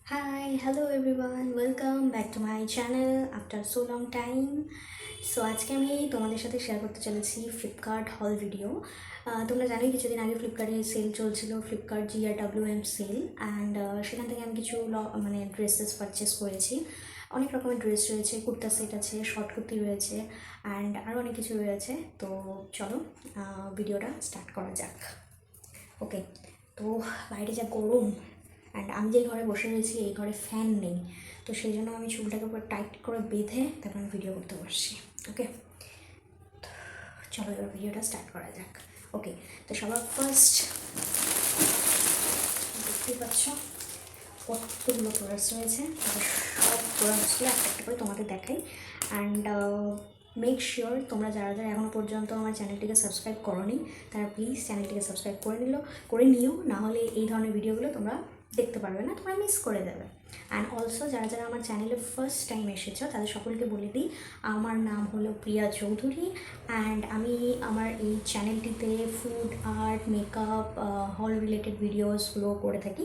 hello everyone, welcome back to my channel after so long time. So আজকে আমি তোমাদের সাথে শেয়ার করতে চলেছি ফ্লিপকার্ট হল ভিডিও। তোমরা জানোই কিছুদিন আগে ফ্লিপকার্টে সেল চলছিল, ফ্লিপকার্ট GRWM সেল, অ্যান্ড সেখান থেকে আমি কিছু মানে ড্রেসেস পারচেস করেছি। অনেক রকমের ড্রেস রয়েছে, কুর্তা সেট আছে, শর্ট কুর্তি রয়েছে, অ্যান্ড আরও অনেক কিছু রয়েছে। তো চলো ভিডিওটা স্টার্ট করা যাক। ওকে, তো বাইরে যা গরম, অ্যান্ড আমি যে ঘরে বসে রয়েছি এই ঘরে ফ্যান নেই, তো সেই জন্য আমি চুলটাকে পুরো টাইট করে বেঁধে তারপর আমি ভিডিও করতে বসছি। ওকে, চলো এবার ভিডিওটা স্টার্ট করা যাক। ওকে, তো সবার ফার্স্ট দেখতেই পাচ্ছ কতগুলো প্রোডাক্টস রয়েছে, তাদের সব প্রোডাক্টসগুলো একটা একটা করে তোমাদের দেখাই। অ্যান্ড মেক শিওর তোমরা যারা যারা এখনও পর্যন্ত আমার চ্যানেলটিকে সাবস্ক্রাইব করোনি তারা প্লিজ চ্যানেলটিকে সাবস্ক্রাইব করে নিও, না হলে এই ধরনের ভিডিওগুলো তোমরা দেখতে পারবে না, তোমরা মিস করে যাবে। অ্যান্ড অলসো যারা যারা আমার চ্যানেলে ফার্স্ট টাইম এসেছো তাদের সকলকে বলে দিই, আমার নাম হলো প্রিয়া চৌধুরী, অ্যান্ড আমি আমার এই চ্যানেলটিতে ফুড, আর্ট, মেকআপ, হল রিলেটেড ভিডিওসগুলো করে থাকি।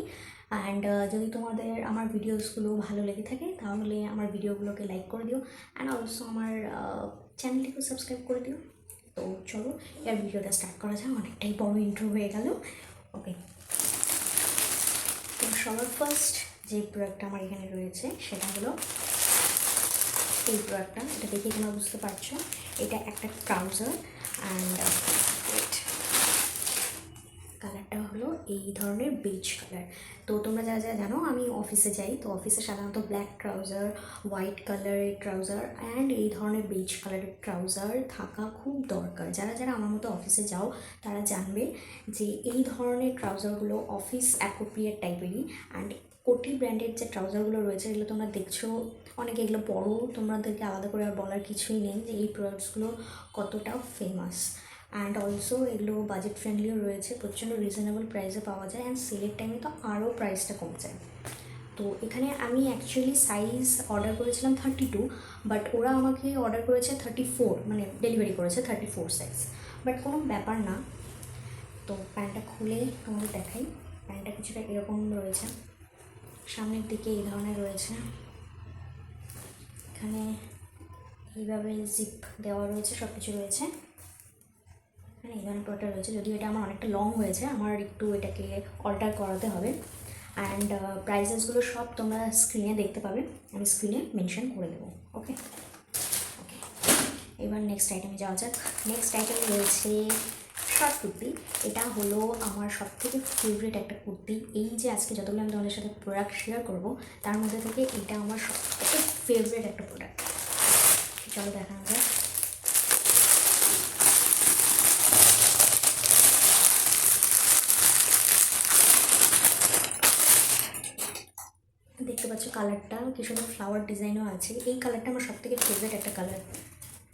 অ্যান্ড যদি তোমাদের আমার ভিডিওসগুলো ভালো লেগে থাকে তাহলে আমার ভিডিওগুলোকে লাইক করে দিও, অ্যান্ড অলসো আমার চ্যানেলটিকেও সাবস্ক্রাইব করে দিও। তো চলো এর ভিডিওটা স্টার্ট করা যাক, অনেকটাই বড় ইন্ট্রো হয়ে গেল। ওকে, তো সবার ফার্স্ট যে প্রোডাক্টটা আমার এখানে রয়েছে সেটা হলো এই প্রোডাক্টটা। এটা দেখে তোমরা বুঝতে পারছো এটা একটা ট্রাউজার, অ্যান্ড কালারটা হলো এই ধরনের বেজ কালার। তো তোমরা যারা যারা জানো আমি অফিসে যাই, তো অফিসে সাধারণত ব্ল্যাক ট্রাউজার, হোয়াইট কালারের ট্রাউজার অ্যান্ড এই ধরনের বেজ কালারের ট্রাউজার থাকা খুব দরকার। যারা যারা আমার মতো অফিসে যাও তারা জানবে যে এই ধরনের ট্রাউজারগুলো অফিস অ্যাপ্রোপ্রিয়েট টাইপেরই। অ্যান্ড কোটি ব্র্যান্ডের যে ট্রাউজারগুলো রয়েছে এগুলো তোমরা দেখছো অনেকে, এগুলো বড়, তোমাদেরকে আলাদা করে আর বলার কিছুই নেই যে এই প্রোডাক্টসগুলো কতটা ফেমাস। অ্যান্ড অলসো এগুলো বাজেট ফ্রেন্ডলিও রয়েছে, প্রচণ্ড রিজনেবল প্রাইসে পাওয়া যায়, অ্যান্ড সেলের টাইমে তো আরও প্রাইসটা কমে যায়। তো এখানে আমি অ্যাকচুয়ালি সাইজ অর্ডার করেছিলাম 32, বাট ওরা আমাকে অর্ডার করেছে 34, মানে ডেলিভারি করেছে 34 সাইজ, বাট কোনো ব্যাপার না। তো প্যান্টটা খুলে তোমাদের দেখাই। প্যান্টটা কিছুটা এরকম রয়েছে, সামনের দিকে এই ধরনের রয়েছে, এখানে এইভাবে জিপ দেওয়া রয়েছে, সব কিছু রয়েছে, এই ধরনের প্রোডাক্টটা রয়েছে। যদিও এটা আমার অনেকটা লং হয়েছে, আমার একটু এটাকে অল্টার করাতে হবে। অ্যান্ড প্রাইসেসগুলো সব তোমরা স্ক্রিনে দেখতে পাবে, আমি স্ক্রিনে মেনশন করে দেবো। ওকে ওকে, এবার নেক্সট আইটেমে যাওয়া যাক। নেক্সট আইটেমে রয়েছে শর্ট কুর্তি। এটা হলো আমার সবথেকে ফেভারিট একটা কুর্তি। এই যে আজকে যতগুলো আমি তোমাদের সাথে প্রোডাক্ট শেয়ার করবো তার মধ্যে থেকে এটা আমার সবথেকে ফেভারিট একটা প্রোডাক্ট। চলো দেখানো যায়। দেখতে পাচ্ছ কালারটা কি সুন্দর, ফ্লাওয়ার ডিজাইনও আছে। এই কালারটা আমার সবথেকে ফেভারিট একটা কালার।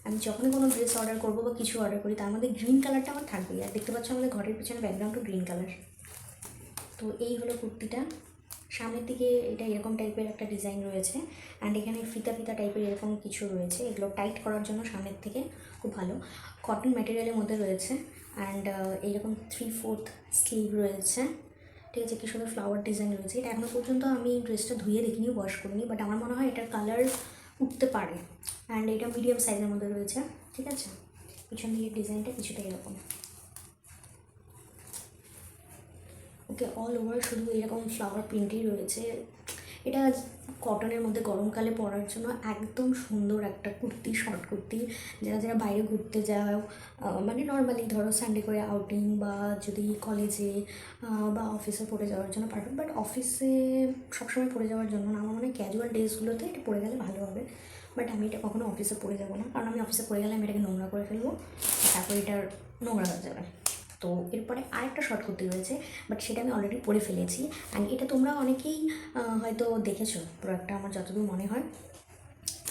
আমি যখনই কোনো ড্রেস অর্ডার করবো বা কিছু অর্ডার করি তার মধ্যে গ্রিন কালারটা আমার থাকবেই। আর দেখতে পাচ্ছ আমাদের ঘরের পিছনে ব্যাকগ্রাউন্ডও গ্রিন কালার। তো এই হলো কুর্তিটা, সামনের দিকে এটা এরকম টাইপের একটা ডিজাইন রয়েছে, অ্যান্ড এখানে ফিতা ফিতা টাইপের এরকম কিছু রয়েছে, এগুলো টাইট করার জন্য সামনের থেকে খুব ভালো। কটন ম্যাটেরিয়ালের মধ্যে রয়েছে, অ্যান্ড এইরকম 3/4 স্লিভ রয়েছে। ঠিক আছে, কি সুন্দর ফ্লাওয়ার ডিজাইন রয়েছে। এটা এখনও পর্যন্ত আমি ড্রেসটা ধুয়ে দেখিনি, ওয়াশ করিনি, বাট আমার মনে হয় এটার কালার উঠতে পারে। অ্যান্ড এটা মিডিয়াম সাইজের মধ্যে রয়েছে। ঠিক আছে, পিছন দিকের ডিজাইনটা কিছুটা এরকম। ওকে, অল ওভার শুধু এরকম ফ্লাওয়ার প্রিন্টই রয়েছে। এটা কটনের মধ্যে গরমকালে পরার জন্য একদম সুন্দর একটা কুর্তি, শর্ট কুর্তি। যারা যারা বাইরে ঘুরতে যাও, মানে নর্মালি ধরো সানডে করে আউটিং, বা যদি কলেজে বা অফিসে পরে যাওয়ার জন্য পারফেক্ট, বাট অফিসে সবসময় পরে যাওয়ার জন্য না। আমার মনে হয় ক্যাজুয়াল ডেজগুলোতে এটা পরে গেলে ভালো হবে, বাট আমি এটা কখনো অফিসে পরে যাবো না, কারণ আমি অফিসে পরে গেলে আমি এটাকে নোংরা করে ফেলবো, তারপর এটার নোংরা হয়ে যাবে। তো এরপরে আরেকটা শর্ট কুর্তি রয়েছে, বাট সেটা আমি অলরেডি পরে ফেলেছি। অ্যান্ড এটা তোমরা অনেকেই হয়তো দেখেছো, প্রোডাক্টটা আমার যতদূর মনে হয়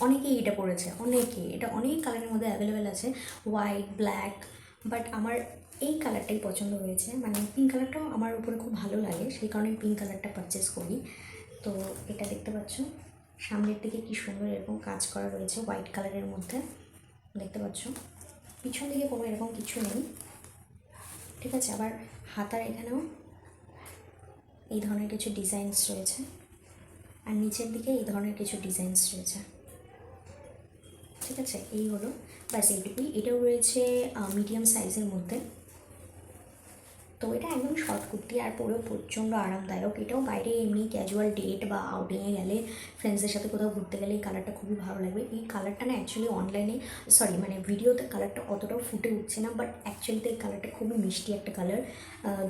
অনেকেই এটা পরেছে, অনেকেই এটা অনেক কালারের মধ্যে অ্যাভেলেবেল আছে, হোয়াইট, ব্ল্যাক, বাট আমার এই কালারটাই পছন্দ হয়েছে। মানে পিঙ্ক কালারটাও আমার উপরে খুব ভালো লাগে, সেই কারণে পিঙ্ক কালারটা পারচেস করি। তো এটা দেখতে পাচ্ছ সামনের দিকে কি সুন্দর এরকম কাজ করা রয়েছে হোয়াইট কালারের মধ্যে, দেখতে পাচ্ছ। পিছন দিকে কোনো এরকম কিছু নেই। ঠিক আছে, আবার হাতার এখানেও এই ধরনের কিছু ডিজাইনস রয়েছে। আর নিচের দিকে এই ধরনের কিছু ডিজাইনস রয়েছে। ঠিক আছে, এই হলো ব্যাস এইটুকুই। এটাও রয়েছে মিডিয়াম সাইজের মধ্যে। তো এটা একদম শর্ট কুর্তি, আর পরেও প্রচণ্ড আরামদায়ক। এটাও বাইরে এমনি ক্যাজুয়াল ডেট বা আউটিংয়ে গেলে, ফ্রেন্ডসদের সাথে কোথাও ঘুরতে গেলে এই কালারটা খুবই ভালো লাগবে। এই কালারটা না অ্যাকচুয়ালি অনলাইনে, সরি মানে ভিডিওতে কালারটা অতটাও ফুটে উঠছে না, বাট অ্যাকচুয়ালিতে এই কালারটা খুবই মিষ্টি একটা কালার।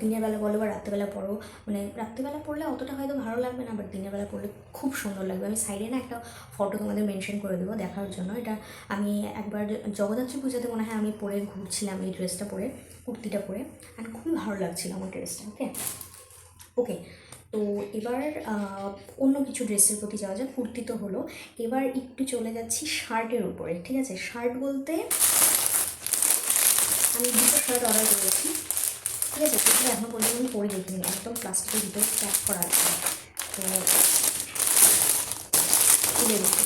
দিনের বেলা বলো বা রাত্রেবেলা পরো, মানে রাত্রেবেলা পরলে অতটা হয়তো ভালো লাগবে না, বাট দিনের বেলা পরলে খুব সুন্দর লাগবে। আমি সাইডে না একটা ফটো তোমাদের মেনশন করে দেবো দেখার জন্য। এটা আমি একবার জগদ্ধাত্রী পুজোতে মনে হয় আমি পরে ঘুরছিলাম এই ড্রেসটা পরে, কুর্তিটা পরে, অ্যান্ড খুবই ভালো লাগছিল আমার ড্রেসটা। ওকে ওকে তো এবার অন্য কিছু ড্রেসের প্রতি যাওয়া যায়। কুর্তি তো হলো, এবার একটু চলে যাচ্ছি শার্টের উপরে। ঠিক আছে, শার্ট বলতে আমি দুটো শার্ট অর্ডার করেছি। ঠিক আছে, সেগুলো এখনও পর্যন্ত আমি পরে দেখিনি, একদম প্লাস্টিকের ভিতরে প্যাক করা আছে। তো তুলে দিচ্ছি।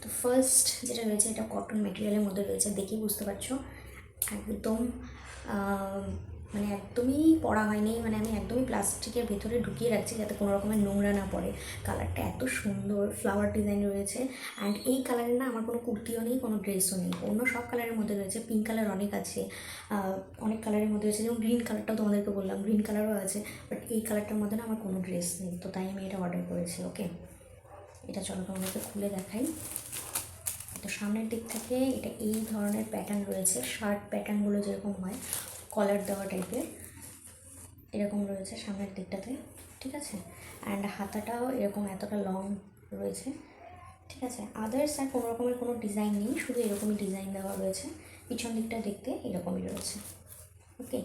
তো ফার্স্ট যেটা রয়েছে, এটা কটন মেটেরিয়ালের মধ্যে রয়েছে, দেখেই বুঝতে পারছো একদম মানে একদমই পড়া হয়নি, মানে আমি একদমই প্লাস্টিকের ভেতরে ঢুকিয়ে রাখছি যাতে কোনো রকমের নোংরা না পড়ে। কালারটা এত সুন্দর, ফ্লাওয়ার ডিজাইন রয়েছে। অ্যান্ড এই কালারের না আমার কোনো কুর্তিও নেই, কোনো ড্রেসও নেই। অন্য সব কালারের মধ্যে রয়েছে, পিঙ্ক কালার অনেক আছে, অনেক কালারের মধ্যে রয়েছে, যেমন গ্রিন কালারটাও তোমাদেরকে বললাম, গ্রিন কালারও আছে, বাট এই কালারটার মধ্যে না আমার কোনো ড্রেস নেই, তো তাই আমি এটা অর্ডার করেছি। ওকে, এটা চলো তোমাদেরকে খুলে দেখাই। তো সামনের দিক থেকে এটা এই ধরনের প্যাটার্ন রয়েছে, শার্ট প্যাটার্নগুলো যেরকম হয় কলার দেওয়া টাইপের, এরকম রয়েছে সামনের দিকটাতে। ঠিক আছে, অ্যান্ড হাতাটাও এরকম এতটা লং রয়েছে। ঠিক আছে, আদার্স আর কোনো রকমের কোনো ডিজাইন নেই, শুধু এরকমই ডিজাইন দেওয়া রয়েছে। পিছন দিকটা দেখতে এরকমই রয়েছে। ওকে,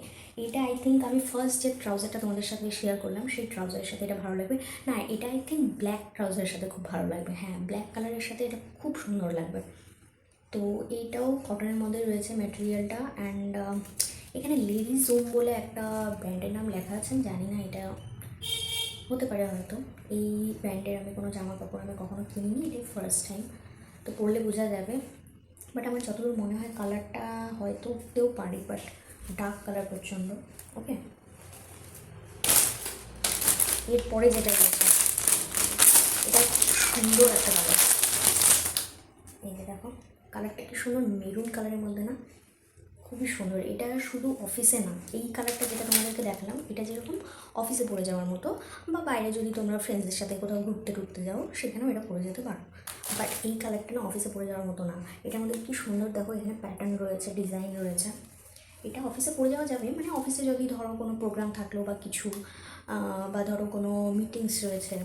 এটা আই থিঙ্ক আমি ফার্স্ট যে ট্রাউজারটা তোমাদের সাথে শেয়ার করলাম সেই ট্রাউজারের সাথে এটা ভালো লাগবে না, এটা আই থিঙ্ক ব্ল্যাক ট্রাউজারের সাথে খুব ভালো লাগবে। হ্যাঁ, ব্ল্যাক কালারের সাথে এটা খুব সুন্দর লাগবে। তো এইটাও কটনের মধ্যে রয়েছে ম্যাটেরিয়ালটা। অ্যান্ড এখানে লেডিস জোন বলে একটা ব্র্যান্ডের নাম লেখা আছে, আমি জানি না, এটা হতে পারে হয়তো। এই ব্র্যান্ডের আমি কোনো জামা কাপড় আমি কখনো কিনিনি, এটাই ফার্স্ট টাইম, তো পরলে বোঝা যাবে। বাট আমার যতদূর মনে হয় কালারটা হয়তো উঠতেও পারি, বাট ডার্ক কালার প্রচণ্ড। ওকে, এরপরে যেটা রয়েছে এটা সুন্দর একটা কালার, এই যে দেখো কালারটা কি সুন্দর, মেরুন কালারের মধ্যে না, খুবই সুন্দর। এটা শুধু অফিসে না, এই কালারটা যেটা তোমাদেরকে দেখালাম এটা যেরকম অফিসে পরে যাওয়ার মতো, বা বাইরে যদি তোমরা ফ্রেন্ডসদের সাথে কোথাও ঘুরতে টুরতে যাও সেখানেও এটা পরে যেতে পারো, বাট এই কালারটা না অফিসে পরে যাওয়ার মতো না। এটার মধ্যে কি সুন্দর দেখো, এখানে প্যাটার্ন রয়েছে, ডিজাইন রয়েছে। এটা অফিসে পরে যাওয়া যাবে, মানে অফিসে যদি ধরো কোনো প্রোগ্রাম থাকলো বা কিছু, বা ধরো কোনো মিটিংস রয়েছে,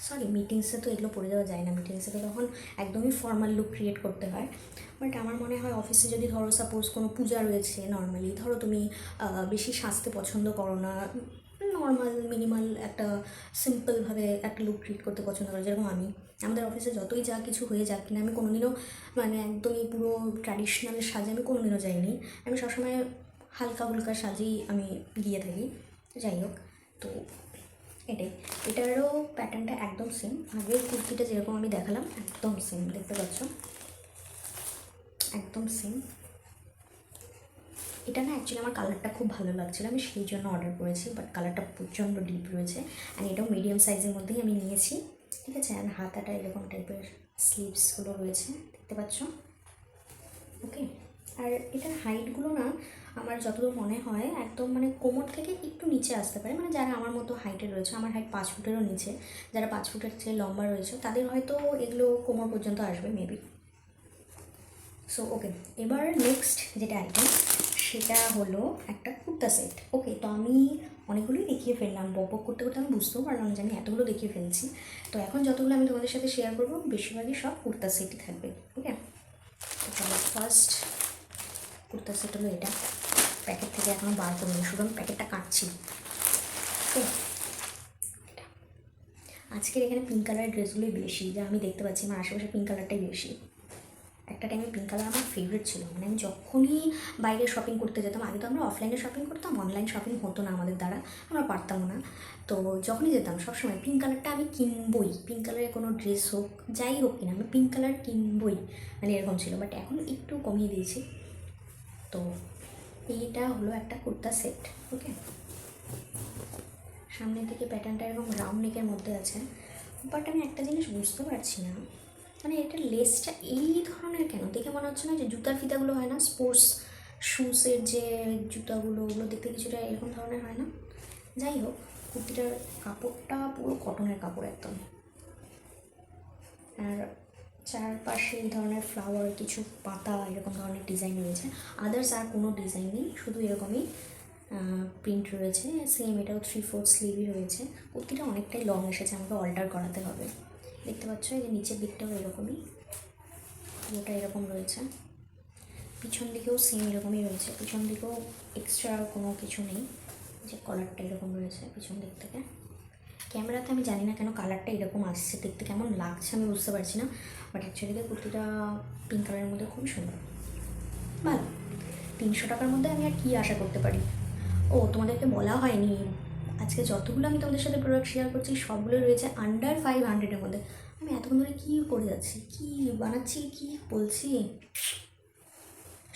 সরি মিটিংসে তো এগুলো পরে যাওয়া যায় না, মিটিংসে তো তখন একদমই ফর্মাল লুক ক্রিয়েট করতে হয়। বাট আমার মনে হয় অফিসে যদি ধরো সাপোজ কোনো পূজা রয়েছে, নর্মালি ধরো তুমি বেশি সাজতে পছন্দ করো না, নর্মাল মিনিমাল একটা সিম্পলভাবে একটা লুক ক্রিয়েট করতে পছন্দ করো, যেরকম আমি, আমাদের অফিসে যতই যা কিছু হয়ে যাক কিনা আমি কোনোদিনও মানে একদমই পুরো ট্র্যাডিশনাল সাজে আমি কোনোদিনও যাইনি, আমি সবসময় হালকা হুলকা সাজেই আমি গিয়ে থাকি। যাই হোক, তো এটাই, এটারও প্যাটার্নটা একদম সেম, আগের কুর্তিটা যেরকম আমি দেখালাম একদম সেম, দেখতে পাচ্ছ একদম সেম। এটা না অ্যাকচুয়ালি আমার কালারটা খুব ভালো লাগছিল, আমি সেই জন্য অর্ডার করেছি, বাট কালারটা প্রচণ্ড ডিপ রয়েছে। অ্যান্ড এটাও মিডিয়াম সাইজের মধ্যেই আমি নিয়েছি। ঠিক আছে, অ্যান্ড হাতাটা এরকম টাইপের স্লিভসগুলো রয়েছে, দেখতে পাচ্ছ। ওকে, আর এটার হাইটগুলো না আমার যতদূর মনে হয় একদম মানে কোমর থেকে একটু নিচে আসতে পারে, মানে যারা আমার মতো হাইটে রয়েছে, আমার হাইট 5 ফুটেরও নিচে, যারা 5 ফুটের চেয়ে লম্বা রয়েছে তাদের হয়তো এগুলো কোমর পর্যন্ত আসবে মেবি। সো ওকে, এবার নেক্সট যেটা আইটেম সেটা হলো একটা কুর্তা সেট। ওকে, তো আমি অনেকগুলোই দেখিয়ে ফেললাম, বক করতে করতে আমি বুঝতেও পারলাম যে আমি এতগুলো দেখিয়ে ফেলছি। তো এখন যতগুলো আমি তোমাদের সাথে শেয়ার করবো বেশিরভাগই সব কুর্তা সেটই থাকবে। ওকে, তো চলো ফার্স্ট কুর্তা সেট হলো এটা, প্যাকেট থেকে এখনও বার করিনি, শুধু আমি প্যাকেটটা কাটছি। তো আজকের এখানে পিঙ্ক কালারের ড্রেসগুলোই বেশি, যা আমি দেখতে পাচ্ছি আমার আশেপাশে পিঙ্ক কালারটাই বেশি। একটা টাইমে পিঙ্ক কালার আমার ফেভারিট ছিল, মানে আমি যখনই বাইরে শপিং করতে যেতাম, আগে তো আমরা অফলাইনে শপিং করতাম, অনলাইন শপিং হতো না আমাদের দ্বারা, আমরা পারতাম না, তো যখনই যেতাম সবসময় পিঙ্ক কালারটা আমি কিনবই, পিঙ্ক কালারের কোনো ড্রেস হোক যাই হোক কিনা আমি পিঙ্ক কালার কিনবই, মানে এরকম ছিল। বাট এখন একটু কমিয়ে দিয়েছি। তো এইটা হলো একটা কুর্তা সেট। ওকে, সামনের দিকে প্যাটার্নটা এরকম রাউন্ড নেকের মধ্যে আছে, বাট আমি একটা জিনিস বুঝতে পারছি না, মানে এটা লেসটা এই ধরনের কেন? দেখে মনে হচ্ছে না যে জুতার ফিতাগুলো হয় না, স্পোর্টস শুজের যে জুতাগুলো, ওগুলো দেখতে কিছুটা এরকম ধরনের হয় না? যাই হোক, কুর্তিটার কাপড়টা পুরো কটনের কাপড় একদম। আর চারপাশে এই ধরনের ফ্লাওয়ার, কিছু পাতা, এরকম ধরনের ডিজাইন রয়েছে। আদার্স আর কোনো ডিজাইন নেই, শুধু এরকমই প্রিন্ট রয়েছে। সেম এটাও 3/4 স্লিভই রয়েছে। কুর্তিটা অনেকটাই লং এসেছে, আমাকে অল্টার করাতে হবে। দেখতে পাচ্ছ এই যে নিচের দিকটাও এরকমই, পুরোটা এরকম রয়েছে। পিছন দিকেও সেম এরকমই রয়েছে, পিছন দিকেও এক্সট্রা কোনো কিছু নেই। যে কলারটা এরকম রয়েছে পিছন দিক থেকে। ক্যামেরাতে আমি জানি না কেন কালারটা এরকম আসছে, দেখতে কেমন লাগছে আমি বুঝতে পারছি না, বাট অ্যাকচুয়ালি কুর্তিটা পিঙ্ক কালারের মধ্যে খুবই সুন্দর, ভালো। 300 টাকার মধ্যে আমি আর কী আশা করতে পারি? ও, তোমাদেরকে বলা হয়নি, আজকে যতগুলো আমি তোমাদের সাথে প্রোডাক্ট শেয়ার করছি সবগুলো রয়েছে আন্ডার 500-এর মধ্যে। আমি এতক্ষণ ধরে কী করে যাচ্ছি, কী বানাচ্ছি, কী বলছি,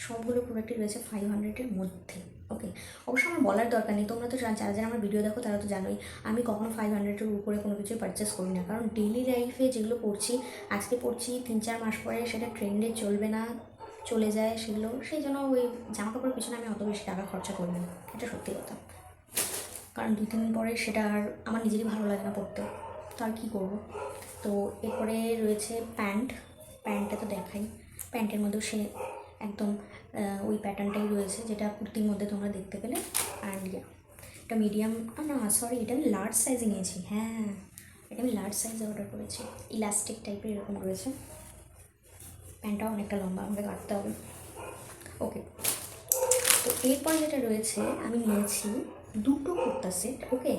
সবগুলো প্রোডাক্টই রয়েছে 500-এর মধ্যে। ওকে, অবশ্য আমার বলার দরকার নেই, তোমরা তো যারা যারা আমার ভিডিও দেখো তারা তো জানোই আমি কখনো 500-এর উপরে কোনো কিছুই পারচেস করি না, কারণ ডেইলি লাইফে যেগুলো পড়ছি, আজকে পড়ছি 3-4 মাস পরে সেটা ট্রেন্ডে চলবে না, চলে যায় সেগুলো, সেই জন্য ওই জামা কাপড়ের পিছনে আমি অত বেশি টাকা খরচা করি না, এটা সত্যি কথা। কারণ 2-3 দিন পরে সেটা আর আমার নিজেরই ভালো লাগে না পড়তে, তো আর কী করবো। তো এরপরে রয়েছে প্যান্টটা তো দেখাই। প্যান্টের মধ্যেও সে একদম ওই প্যাটার্নটাই রয়েছে যেটা কুর্তির মধ্যে তোমরা দেখতে পেলে। আর এটা মিডিয়াম, না সরি, এটা আমি লার্জ সাইজে নিয়েছি। হ্যাঁ, এটা আমি লার্জ সাইজে অর্ডার করেছি। ইলাস্টিক টাইপের এরকম রয়েছে। প্যান্টটাও অনেকটা লম্বা, আমাকে কাটতে হবে। ওকে, তো এরপর যেটা রয়েছে, আমি নিয়েছি দুটো কুর্তা সেট। ওকে,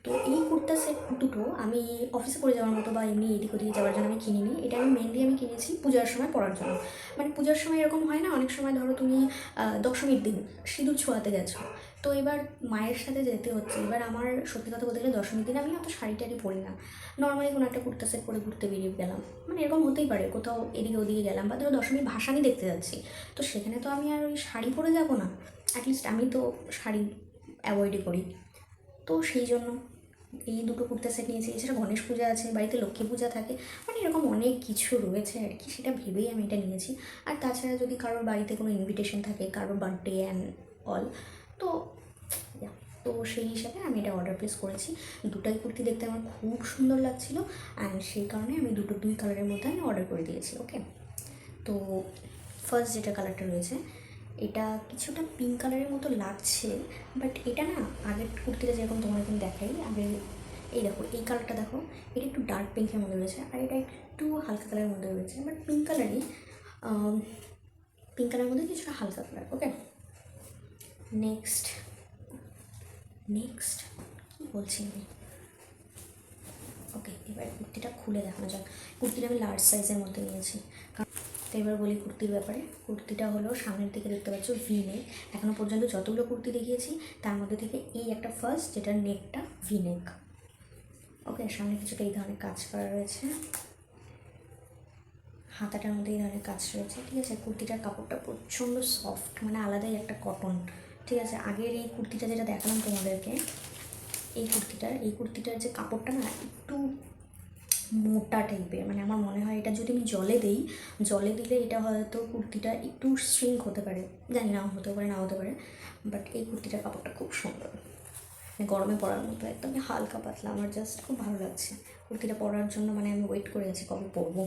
তো এই কুর্তা সেট দুটো আমি অফিসে পরে যাওয়ার মতো বা এমনি এদিক ওদিকে যাওয়ার জন্য আমি কিনিনি। এটা আমি মেনলি কিনেছি পূজার সময় পরার জন্য। মানে পূজার সময় এরকম হয় না, অনেক সময় ধরো তুমি দশমীর দিন সিঁদুর ছোঁয়াতে গেছো, তো এবার মায়ের সাথে যেতে হচ্ছে। এবার আমার সত্যি কথা বলতে গেলে দশমীর দিন আমি অত শাড়ি টাড়ি পরি না, নর্মালি কোনো একটা কুর্তা সেট পরে ঘুরতে বেরিয়ে গেলাম, মানে এরকম হতেই পারে, কোথাও এদিকে ওদিকে গেলাম, বা ধরো দশমীর ভাসানি দেখতে যাচ্ছি, তো সেখানে তো আমি আর ওই শাড়ি পরে যাবো না, অ্যাটলিস্ট আমি তো শাড়ি অ্যাভয়েডই করি। তো সেই জন্য এই দুটো কুর্তা সেট নিয়েছি। এছাড়া গণেশ পূজা আছে, বাড়িতে লক্ষ্মী পূজা থাকে, মানে এরকম অনেক কিছু রয়েছে আর কি, সেটা ভেবেই আমি এটা নিয়েছি। আর তাছাড়া যদি কারোর বাড়িতে কোনো ইনভিটেশন থাকে, কারোর বার্থডে অ্যান্ড অল, তো তো সেই হিসাবে আমি এটা অর্ডার প্লেস করেছি। দুটাই কুর্তি দেখতে আমার খুব সুন্দর লাগছিলো, অ্যান্ড সেই কারণে আমি দুই কালারের মধ্যে আমি অর্ডার করে দিয়েছি। ওকে, তো ফার্স্ট যেটা কালারটা রয়েছে, এটা কিছুটা পিঙ্ক কালারের মতো লাগছে, বাট এটা না আগের কুর্তিটা যেরকম তোমার এখন দেখাই, আগে এই দেখো এই কালারটা দেখো, এটা একটু ডার্ক পিঙ্কের মধ্যে রয়েছে, আর এটা একটু হালকা কালারের মধ্যে রয়েছে, বাট পিঙ্ক কালারই, পিঙ্ক কালারের মধ্যে কিছুটা হালকা কালার। ওকে, নেক্সট কী বলছি আমি, ওকে, এবার কুর্তিটা খুলে দেখানো যাক। কুর্তিটা আমি লার্জ সাইজের মধ্যে নিয়েছি। তো এবার বলি কুর্তির ব্যাপারে। কুর্তিটা হলো সামনের দিকে দেখতে পাচ্ছ ভি নেক। এখনও পর্যন্ত যতগুলো কুর্তি দেখিয়েছি তার মধ্যে থেকে এই একটা ফার্স্ট, যেটার নেকটা ভি নেক। ওকে, সামনে কিছুটা এই ধরনের কাজ করা রয়েছে, হাতাটার মধ্যে এই ধরনের কাজ রয়েছে। ঠিক আছে, কুর্তিটার কাপড়টা প্রচণ্ড সফট, মানে আলাদাই একটা কটন। ঠিক আছে, আগের এই কুর্তিটা যেটা দেখালাম তোমাদেরকে, এই কুর্তিটার যে কাপড়টা না একটু মোটা টাইপের, মানে আমার মনে হয় এটা যদি আমি জলে দিলে এটা হয়তো কুর্তিটা একটু শ্রিঙ্ক হতে পারে, জানি না, হতে পারে না হতে পারে, বাট এই কুর্তিটার কাপড়টা খুব সুন্দর, মানে গরমে পরার মতো একদম হালকা পাতলা, আমার জাস্ট খুব ভালো লাগছে কুর্তিটা পরার জন্য। মানে আমি ওয়েট করে আছি কবে পরবো।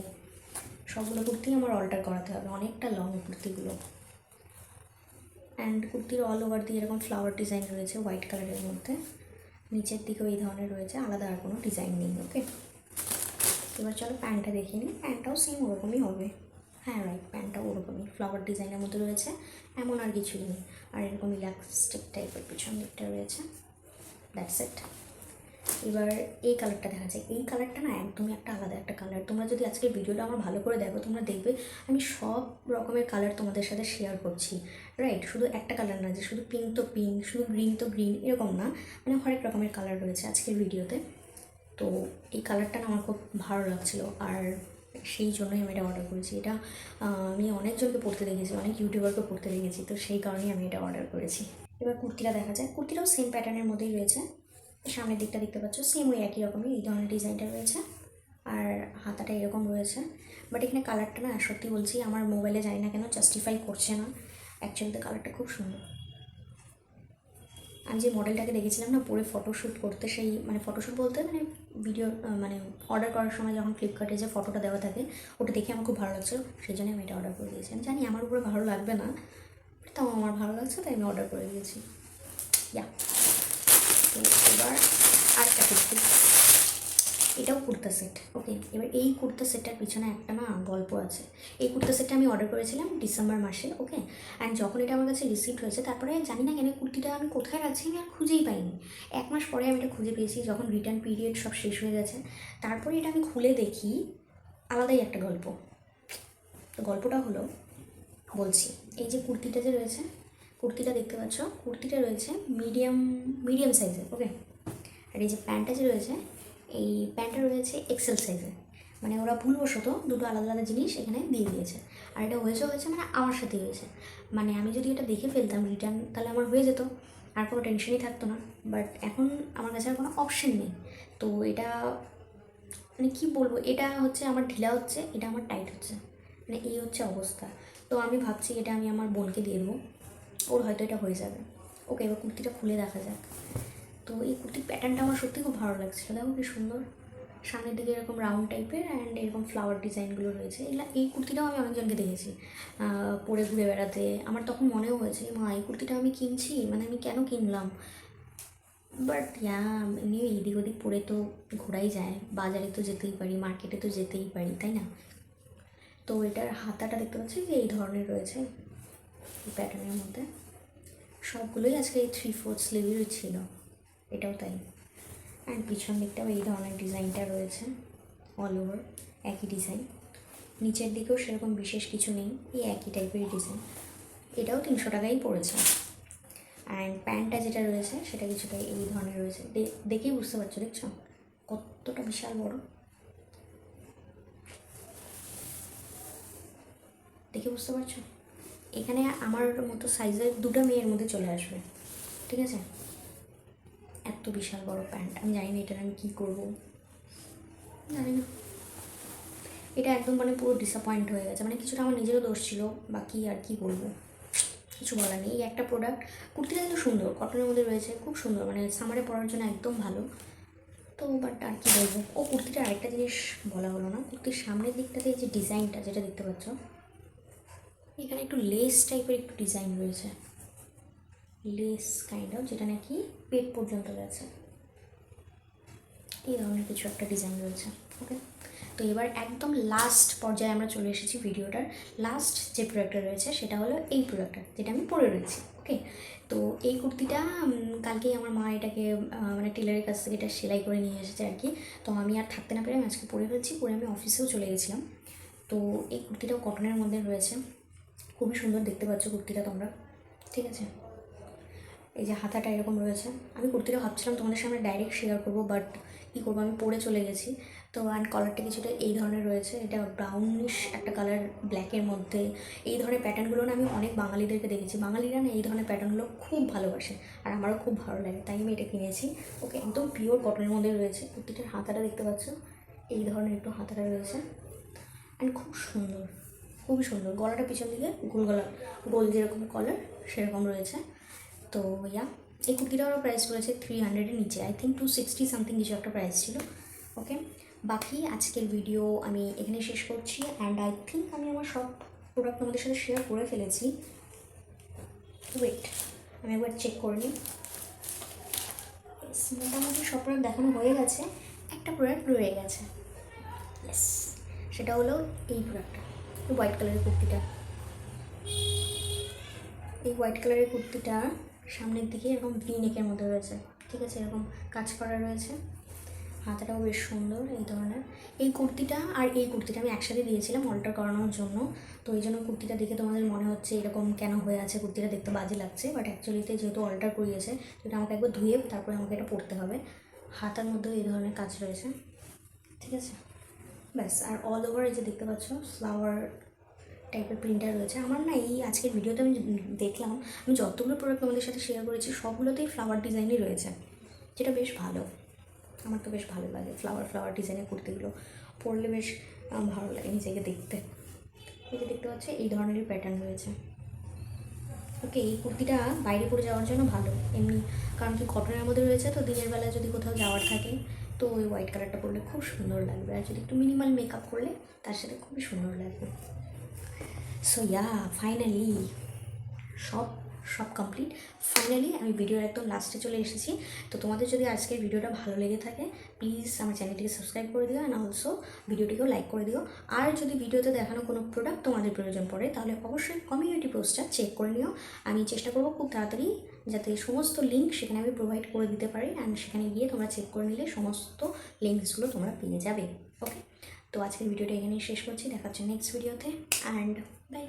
সবগুলো কুর্তি আমার অল্টার করাতে হবে, অনেকটা লং কুর্তিগুলো। অ্যান্ড কুর্তির অল ওভার দিয়ে এরকম ফ্লাওয়ার ডিজাইন রয়েছে হোয়াইট কালারের মধ্যে, নিচের দিকেও এই ধরনের রয়েছে, আলাদা আর কোনো ডিজাইন নেই। ওকে, এবার চলো প্যান্টটা দেখে নিই। প্যান্টটাও সেম ওরকমই হবে। হ্যাঁ রাইট, প্যান্টটাও ওরকমই ফ্লাওয়ার ডিজাইনের মধ্যে রয়েছে, এমন আর কিছুই নেই। আর এরকম ইলাস্টিক টাইপের পিছন দিকটা রয়েছে, দ্যাটস ইট। এবার এই কালারটা দেখা যায়, এই কালারটা না একদমই একটা আলাদা একটা কালার। তোমরা যদি আজকের ভিডিওটা আমার ভালো করে দেখো, তোমরা দেখবে আমি সব রকমের কালার তোমাদের সাথে শেয়ার করছি, রাইট? শুধু একটা কালার না, যে শুধু পিঙ্ক তো পিঙ্ক, শুধু গ্রিন তো গ্রিন, এরকম না, মানে হরেক রকমের কালার রয়েছে আজকের ভিডিওতে। তো এই কালারটা না আমার খুব ভালো লাগছিলো, আর সেই জন্যই আমি এটা অর্ডার করেছি। এটা আমি অনেকজনকে পড়তে দেখেছি, অনেক ইউটিউবারকে পড়তে দেখেছি, তো সেই কারণেই আমি এটা অর্ডার করেছি। এবার কুর্তিটা দেখা যায়, কুর্তিটাও সেম প্যাটার্নের মধ্যেই রয়েছে, সামনের দিকটা দেখতে পাচ্ছ সেম ওই একই রকমই এই ধরনের ডিজাইনটা রয়েছে, আর হাতাটা এরকম রয়েছে। বাট এখানে কালারটা না সত্যি বলছি আমার মোবাইলে জানি না কেন জাস্টিফাই করছে না, অ্যাকচুয়ালিতে কালারটা খুব সুন্দর। আমি যে মডেলটাকে দেখেছিলাম না পরে ফটোশ্যুট করতে, সেই মানে ফটোশ্যুট বলতে মানে ভিডিও মানে অর্ডার করার সময় যখন ফ্লিপকার্টে যে ফটোটা দেওয়া থাকে ওটা দেখে আমার খুব ভালো লাগছে, সেই জন্য আমি এটা অর্ডার করে দিয়েছি। আমি জানি আমার উপরে ভালো লাগবে না, তাও আমার ভালো লাগছে তাই আমি অর্ডার করে দিয়েছি। ইয়া, তো এবার আরেকটা কুর্তি, এটাও কুর্তা সেট। ওকে, এবার এই কুর্তা সেটটার পিছনে একটা না গল্প আছে। এই কুর্তা সেটটা আমি অর্ডার করেছিলাম ডিসেম্বর মাসে। ওকে, অ্যান্ড যখন এটা আমার কাছে রিসিভ হয়েছে তারপরে জানি না কেন কুর্তিটা আমি কোথায় রাখছি আমি আর খুঁজেই পাইনি। 1 মাস পরে আমি এটা খুঁজে পেয়েছি যখন রিটার্ন পিরিয়ড সব শেষ হয়ে গেছে। তারপরে এটা আমি খুলে দেখি আলাদাই একটা গল্প। তো গল্পটা হলো, বলছি, এই যে কুর্তিটা যে রয়েছে, কুর্তিটা দেখতে পাচ্ছ, কুর্তিটা রয়েছে মিডিয়াম সাইজের। ওকে, আর এই যে প্যান্টটা যে রয়েছে এই প্যান্টটা রয়েছে এক্সেল সাইজে। মানে ওরা ভুলবশত দুটো আলাদা আলাদা জিনিস এখানে দিয়ে দিয়েছে। আর এটা হয়েছে মানে আমার সাথেই হয়েছে। মানে আমি যদি এটা দেখে ফেলতাম রিটার্ন তাহলে আমার হয়ে যেত, আর কোনো টেনশনই থাকতো না। বাট এখন আমার কাছে আর কোনো অপশন নেই। তো এটা মানে কী বলবো, এটা হচ্ছে আমার ঢিলা হচ্ছে, এটা আমার টাইট হচ্ছে, মানে এই হচ্ছে অবস্থা। তো আমি ভাবছি এটা আমি আমার বোনকে দিয়ে দেবো, ওর হয়তো এটা হয়ে যাবে। ওকে, এবার কুর্তিটা খুলে দেখা যাক। তো এই কুর্তির প্যাটার্নটা আমার সত্যি খুব ভালো লাগছিল, দেখো কি সুন্দর। সামনের দিকে এরকম রাউন্ড টাইপের অ্যান্ড এরকম ফ্লাওয়ার ডিজাইনগুলো রয়েছে। এই কুর্তিটাও আমি অনেকজনকে দেখেছি পরে ঘুরে বেড়াতে। আমার তখন মনেও হয়েছে মা এই কুর্তিটা আমি কিনছি, মানে আমি কেন কিনলাম। বাট এমনি এদিক ওদিক পরে তো ঘোরাই যায়, বাজারে তো যেতেই পারি, মার্কেটে তো যেতেই পারি, তাই না। তো এটার হাতাটা দেখতে পাচ্ছি যে এই ধরনের রয়েছে, এই প্যাটার্নের মধ্যে সবগুলোই আজকে এই 3/4 স্লিভেরই ছিল, এটাও তাই। অ্যান্ড পিছন দিকটাও এই ধরনের ডিজাইনটা রয়েছে, অল ওভার একই ডিজাইন। নিচের দিকেও সেরকম বিশেষ কিছু নেই, এই একই টাইপের ডিজাইন। এটাও 300 টাকাই পড়েছে। অ্যান্ড প্যান্টটা যেটা রয়েছে সেটা কিছুটা এই ধরনের রয়েছে, দেখেই বুঝতে পারছো, দেখছো কতটা বিশাল বড়, দেখে বুঝতে পারছো। এখানে আমার মতো সাইজের দুটো মেয়ের মধ্যে চলে আসবে, ঠিক আছে। এত বিশাল বড় প্যান্ট, আমি জানি না এটার আমি কী করবো, জানি না। এটা একদম মানে পুরো ডিসঅ্যাপয়েন্ট হয়ে গেছে, মানে কিছুটা আমার নিজেরও দোষ ছিল, বাকি আর কি বলবো, কিছু বলার নেই। এই একটা প্রোডাক্ট, কুর্তিটা কিন্তু সুন্দর, কটনের মধ্যে রয়েছে, খুব সুন্দর, মানে সামারে পরার জন্য একদম ভালো। তো বাট আর কি বলবো। ও কুর্তিটার আরেকটা জিনিস বলা হলো না, কুর্তির সামনের দিকটাতে এই যে ডিজাইনটা যেটা দেখতে পাচ্ছ, এখানে একটু লেস টাইপের একটু ডিজাইন রয়েছে, লেস কাইন্ড অফ, যেটা নাকি পেট পর্যন্ত গেছে, এই ধরনের কিছু একটা ডিজাইন রয়েছে। ওকে, তো এবার একদম লাস্ট পর্যায়ে আমরা চলে এসেছি ভিডিওটার। লাস্ট যে প্রোডাক্টটা রয়েছে সেটা হলো এই প্রোডাক্টটা যেটা আমি পরে রয়েছি। ওকে, তো এই কুর্তিটা কালকেই আমার মা এটাকে মানে টেলারের কাছ থেকে এটা সেলাই করে নিয়ে এসেছে আর কি। তো আমি আর থাকতে না পেরে আমি আজকে পরে ফেলছি, পরে আমি অফিসেও চলে গেছিলাম। তো এই কুর্তিটাও কটনের মধ্যে রয়েছে, খুবই সুন্দর দেখতে পাচ্ছ কুর্তিটা তোমরা, ঠিক আছে। এই যে হাতাটা এরকম রয়েছে, আমি কুর্তিটা ভাবছিলাম তোমাদের সামনে ডাইরেক্ট শেয়ার করবো, বাট কী করবো, আমি পরে চলে গেছি। তো অ্যান্ড কালারটা কিছুটা এই ধরনের রয়েছে, এটা ব্রাউনিশ একটা কালার ব্ল্যাকের মধ্যে। এই ধরনের প্যাটার্নগুলো না আমি অনেক বাঙালিদেরকে দেখেছি, বাঙালিরা না এই ধরনের প্যাটার্নগুলো খুব ভালোবাসে, আর আমারও খুব ভালো লাগে, তাই আমি এটা কিনেছি। ওকে, একদম পিওর কটনের মধ্যে রয়েছে। কুর্তিটার হাতাটা দেখতে পাচ্ছ, এই ধরনের একটু হাতাটা রয়েছে, অ্যান্ড খুব সুন্দর, খুবই সুন্দর। গলাটা পিছন দিকে গোল গলা, গোল যেরকম কলার সেরকম রয়েছে। তো এই কুর্তিটারও প্রাইস রয়েছে 300-এর নিচে, আই থিঙ্ক 260 সামথিং কিছু একটা প্রাইস ছিল। ওকে, বাকি আজকের ভিডিও আমি এখানে শেষ করছি। অ্যান্ড আই থিঙ্ক আমি আমার সব প্রোডাক্ট আমাদের সাথে শেয়ার করে ফেলেছি। ওয়েট, আমি একবার চেক করে নিই। মোটামুটি সব প্রোডাক্ট দেখানো হয়ে গেছে, একটা প্রোডাক্ট রয়ে গেছে, ইয়েস, সেটা হলো এই প্রোডাক্টটা, হোয়াইট কালারের কুর্তিটা। এই হোয়াইট কালারের কুর্তিটা সামনের দিকে এরকম ভি নেকের মধ্যে রয়েছে, ঠিক আছে, এরকম কাজ করা রয়েছে, হাতাটাও বেশ সুন্দর এই ধরনের। এই কুর্তিটা আর এই কুর্তিটা আমি একসাথে দিয়েছিলাম অল্টার করানোর জন্য, তো এই জন্য কুর্তিটা দেখে তোমাদের মনে হচ্ছে এরকম কেন হয়ে আছে, কুর্তিটা দেখতে বাজে লাগছে, বাট অ্যাকচুয়ালিতে যেহেতু অল্টার করিয়েছে সেটা আমাকে একবার ধুয়ে তারপরে আমাকে এটা পরতে হবে। হাতার মধ্যেও এই ধরনের কাজ রয়েছে, ঠিক আছে, ব্যাস। আর অল ওভার এই যে দেখতে পাচ্ছ ফ্লাওয়ার টাইপের প্রিন্টার রয়েছে। আমার না এই আজকের ভিডিওতে আমি দেখলাম, আমি যতগুলো প্রোডাক্ট আমাদের সাথে শেয়ার করেছি সবগুলোতেই ফ্লাওয়ার ডিজাইনই রয়েছে। যেটা বেশ ভালো। আমার তো বেশ ভালো লাগে ফ্লাওয়ার ফ্লাওয়ার ডিজাইনের কুর্তিগুলো পরলে, বেশ ভালো লাগে নিজেকে দেখতে। এই যে দেখতে পাচ্ছি এই ধরনেরই প্যাটার্ন রয়েছে। ওকে, এই কুর্তিটা বাইরে পরে যাওয়ার জন্য ভালো এমনি, কারণ কি কটনের মধ্যে রয়েছে, তো দিনের বেলায় যদি কোথাও যাওয়ার থাকে তো ওই হোয়াইট কালারটা পরলে খুব সুন্দর লাগবে, আর যদি একটু মিনিমাল মেকআপ করলে তার সাথে খুবই সুন্দর লাগবে। সো ইয়া, ফাইনালি সব সব কমপ্লিট। ফাইনালি আমি ভিডিওর একদম লাস্টে চলে এসেছি। তো তোমাদের যদি আজকের ভিডিওটা ভালো লেগে থাকে প্লিজ আমার চ্যানেলটিকে সাবস্ক্রাইব করে দিও, অ্যান্ড অলসো ভিডিওটিকেও লাইক করে দিও। আর যদি ভিডিওতে দেখানো কোনো প্রোডাক্ট তোমাদের প্রয়োজন পড়ে তাহলে অবশ্যই কমিউনিটি পোস্টটা চেক করে নিও। আমি চেষ্টা করবো খুব তাড়াতাড়ি যাতে সমস্ত লিঙ্ক সেখানে আমি প্রোভাইড করে দিতে পারি, অ্যান্ড সেখানে গিয়ে তোমরা চেক করে নিলে সমস্ত লিঙ্কসগুলো তোমরা পেয়ে যাবে। ওকে, তো আজকের ভিডিওটা এখানেই শেষ করছি, দেখা হচ্ছে নেক্সট ভিডিওতে, অ্যান্ড বাই।